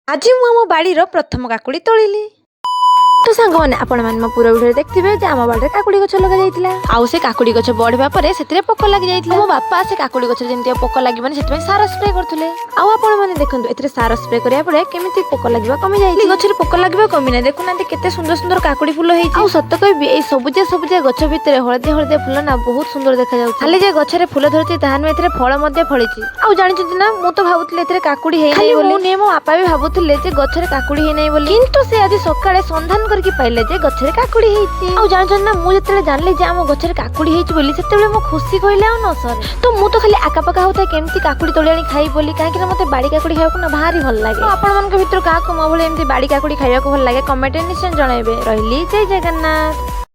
आज मु आम बाड़ीर प्रथम काकुड़ी तोलिली। तो सांग मैंने आपण मैंने मो पूरा वीडियो देखते आम बाड़ी काकुड़ी गछ लगा जाइतिला। आउ से काकुड़ी गछ बढ़िबा परे सेतिरे पोक लागि जाइतिला। मो बापा से काकुड़ी गछ जेमति पोक लागिबनी सेतमे सार स्प्रे करथुले। आउ आपण माने देखंतु एथिरे सार स्प्रे करिया परे केमिति पोक लागिबा कमी जाइति। गछरे पोक लागिबा कमी नै देखु नांती केते सुंदर सुंदर काकुड़ी फूल हेछि। आउ सत्य कहबी ए सबुजे सबुजे गछ भितरे हळदे हळदे फूल ना बहुत सुंदर देखा जाउछि। खाली जे गछरे फूल धरछि ताहानु एथिरे फळ मध्ये फळिछि। आउ जानिछु ना मु तो भाबुतले एथिरे काकुड़ी हेइ नै बोली। मु मो बापा भी भाबुतले जे गछरे काकुड़ी हेइ नै बोली। किंतु से आज सकाळे संधान करके पाइले जे गछरे काकुड़ी हेछि। आउ जानिछु ना मु जेतेले जानले जे आम गछरे काकुड़ी हेछि बोली सेतेबेले मो खुशी कइले आ न सर। तो मु तो खाली आका पका होता केमती काकुड़ी तोली आनी खाई बोली काहे कि मते बाड़ी काकुड़ी खाइବାକୁ ना भारी भल लागे। आपण मन के भितर का को मो भले एमती बाड़ी काकुड़ी खाइବାକୁ भल लागे कमेंट निश्चय जणाइबे। रहिली जय जगन्नाथ।